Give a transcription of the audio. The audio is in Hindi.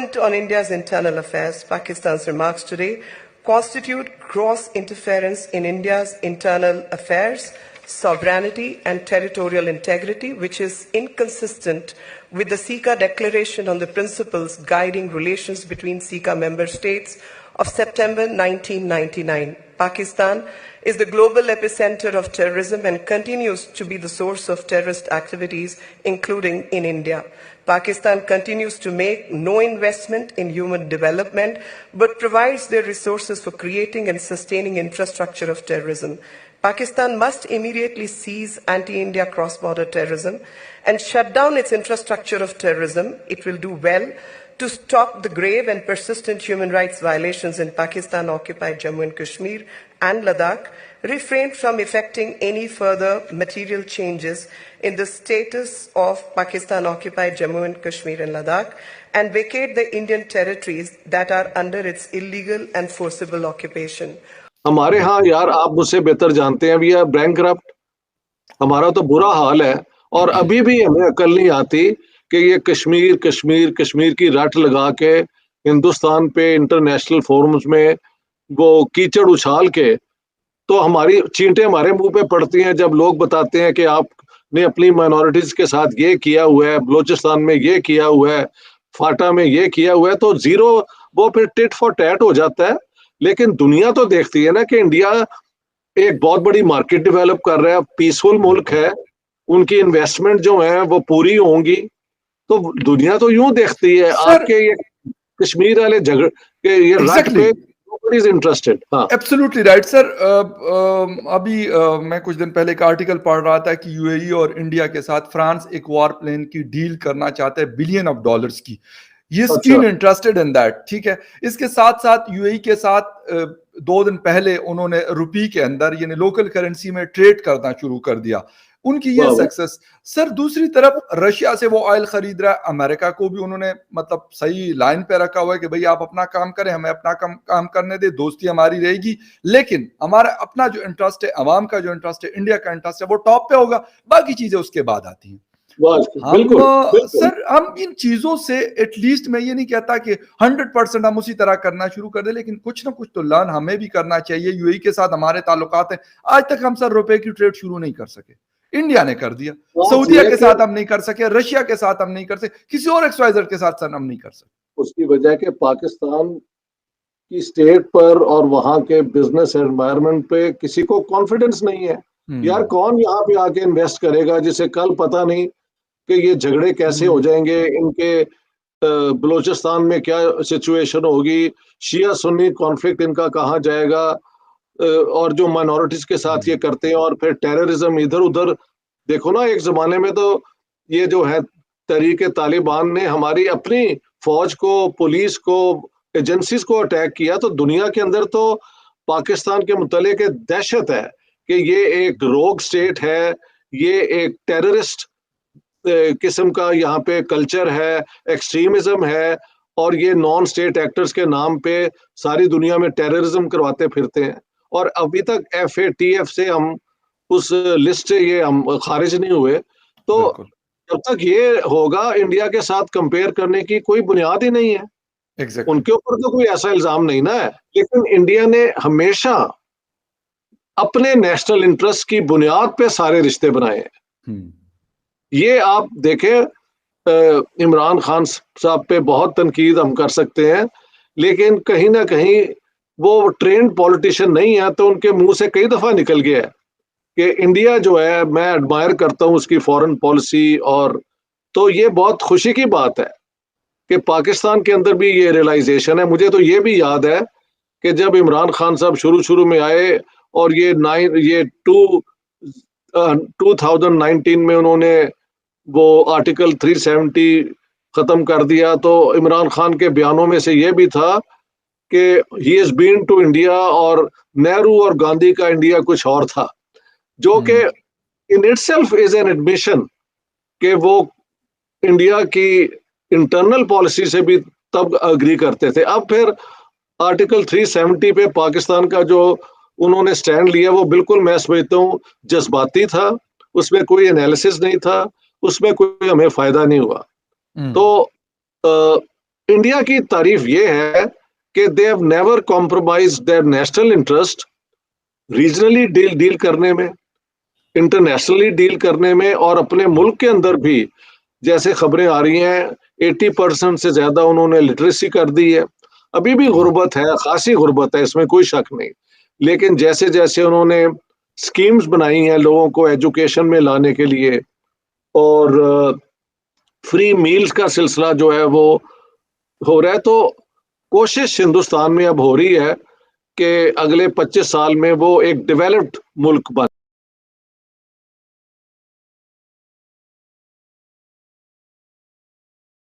comment on India's internal affairs, Pakistan's remarks today constitute gross interference in India's internal affairs, sovereignty and territorial integrity, which is inconsistent with the SICA Declaration on the Principles Guiding Relations between SICA member states of September 1999. Pakistan is the global epicenter of terrorism and continues to be the source of terrorist activities, including in India. Pakistan continues to make no investment in human development, but provides their resources for creating and sustaining infrastructure of terrorism. Pakistan must immediately cease anti-India cross-border terrorism and shut down its infrastructure of terrorism. It will do well to stop the grave and persistent human rights violations in Pakistan-occupied Jammu and Kashmir and Ladakh, refrain from effecting any further material changes in the status of Pakistan-occupied Jammu and Kashmir and Ladakh, and vacate the Indian territories that are under its illegal and forcible occupation. हमारे यहाँ यार आप मुझसे बेहतर जानते हैं, वी आर बैंकरप्ट, हमारा तो बुरा हाल है और अभी भी हमें अकल नहीं आती कि ये कश्मीर कश्मीर कश्मीर की रट लगा के हिंदुस्तान पे इंटरनेशनल फोरम्स में वो कीचड़ उछाल के तो हमारी चींटे हमारे मुंह पे पड़ती हैं जब लोग बताते हैं कि आपने अपनी माइनॉरिटीज के साथ ये किया हुआ है, बलूचिस्तान में ये किया हुआ है, फाटा में ये किया हुआ है, तो जीरो वो फिर टिट फॉर टैट हो जाता है। लेकिन दुनिया तो देखती है ना कि इंडिया एक बहुत बड़ी मार्केट डेवलप कर रहा है, पीसफुल मुल्क है, उनकी इन्वेस्टमेंट जो है वो पूरी होंगी, तो दुनिया तो यूं देखती है। आपके ये कश्मीर वाले झगड़े के ये रट पे nobody is interested। हाँ, एब्सोल्युटली राइट सर। अभी मैं कुछ दिन पहले एक आर्टिकल पढ़ रहा था कि यूएई और इंडिया के साथ फ्रांस एक वॉर प्लेन की डील करना चाहता है $billions की। ये स्टील इंटरेस्टेड इन दैट, ठीक है। इसके साथ साथ यूएई के साथ 2 दिन पहले उन्होंने रुपी के अंदर यानी लोकल करेंसी में ट्रेड करना शुरू कर दिया, उनकी ये सक्सेस। सर दूसरी तरफ रशिया से वो ऑयल खरीद रहा है, अमेरिका को भी उन्होंने मतलब सही लाइन पे रखा हुआ है कि भाई आप अपना काम करें, हमें अपना काम करने दे, दोस्ती हमारी रहेगी, लेकिन हमारा अपना जो इंटरेस्ट है, अवाम का जो इंटरेस्ट है, इंडिया का इंटरेस्ट है, वो टॉप पे होगा, बाकी चीजें उसके बाद आती हैं। सर हम इन चीजों से एटलीस्ट मैं ये नहीं कहता कि 100% हम उसी तरह करना शुरू कर दे, लेकिन कुछ ना कुछ तो लर्न हमें भी करना चाहिए। यूएई के साथ हमारे ताल्लुकात हैं, आज तक हम सर रुपए की ट्रेड शुरू नहीं कर सके, इंडिया ने कर दिया, सऊदीया के साथ हम नहीं कर सके, रशिया के साथ हम नहीं कर सके, किसी और XYZ के साथ सर हम नहीं कर सके। उसकी वजह के पाकिस्तान की स्टेट पर और वहां के बिजनेस एनवायरनमेंट पे किसी को कॉन्फिडेंस नहीं है। यार कौन यहाँ पे आके इन्वेस्ट करेगा जिसे कल पता नहीं कि ये झगड़े कैसे हो जाएंगे, इनके बलूचिस्तान में क्या सिचुएशन होगी, शिया सुन्नी कॉन्फ्लिक्ट इनका कहाँ जाएगा, और जो माइनॉरिटीज के साथ ये करते हैं, और फिर टेररिज्म इधर उधर। देखो ना, एक जमाने में तो ये जो है तहरीके तालिबान ने हमारी अपनी फौज को, पुलिस को, एजेंसीज को अटैक किया, तो दुनिया के अंदर तो पाकिस्तान के मुतल्लिक दहशत है कि ये एक रोग स्टेट है, ये एक टेररिस्ट किस्म का यहाँ पे कल्चर है, एक्सट्रीमिज्म है, और ये नॉन स्टेट एक्टर्स के नाम पे सारी दुनिया में टेररिज्म करवाते फिरते हैं। और अभी तक FATF से हम उस लिस्ट से ये हम खारिज नहीं हुए, तो जब तक ये होगा इंडिया के साथ कंपेयर करने की कोई बुनियाद ही नहीं है। उनके ऊपर तो कोई ऐसा इल्जाम नहीं ना है, लेकिन इंडिया ने हमेशा अपने नेशनल इंटरेस्ट की बुनियाद पे सारे रिश्ते बनाए हैं। ये आप देखें, इमरान खान साहब पे बहुत तनकीद हम कर सकते हैं, लेकिन कहीं ना कहीं वो ट्रेंड पॉलिटिशियन नहीं है, तो उनके मुंह से कई दफा निकल गया है कि इंडिया जो है, मैं एडमायर करता हूं उसकी फॉरेन पॉलिसी। और तो ये बहुत खुशी की बात है कि पाकिस्तान के अंदर भी ये रियलाइजेशन है। मुझे तो ये भी याद है कि जब इमरान खान साहब शुरू में आए और ये 2019 में उन्होंने वो आर्टिकल 370 खत्म कर दिया, तो इमरान खान के बयानों में से ये भी था कि he has been to India, और नेहरू और गांधी का इंडिया कुछ और था, जो कि in itself is an admission कि वो इंडिया की इंटरनल पॉलिसी से भी तब अग्री करते थे। अब फिर आर्टिकल 370 पे पाकिस्तान का जो उन्होंने स्टैंड लिया, वो बिल्कुल मैं समझता हूँ जज्बाती था, उसमें कोई एनालिसिस नहीं था, उसमें कोई हमें फायदा नहीं हुआ। तो इंडिया की तारीफ ये है कि they have never compromise there national interest regionally deal करने में, इंटरनेशनली डील करने में, और अपने मुल्क के अंदर भी जैसे खबरें आ रही हैं 80% से ज्यादा उन्होंने लिटरेसी कर दी है। अभी भी गुर्बत है, खासी गुर्बत है, इसमें कोई शक नहीं, लेकिन जैसे जैसे उन्होंने स्कीम्स बनाई हैं लोगों को एजुकेशन में लाने के लिए, और फ्री मील्स का सिलसिला जो है वो हो रहा है, तो कोशिश हिंदुस्तान में अब हो रही है कि अगले 25 साल में वो एक डेवलप्ड मुल्क बन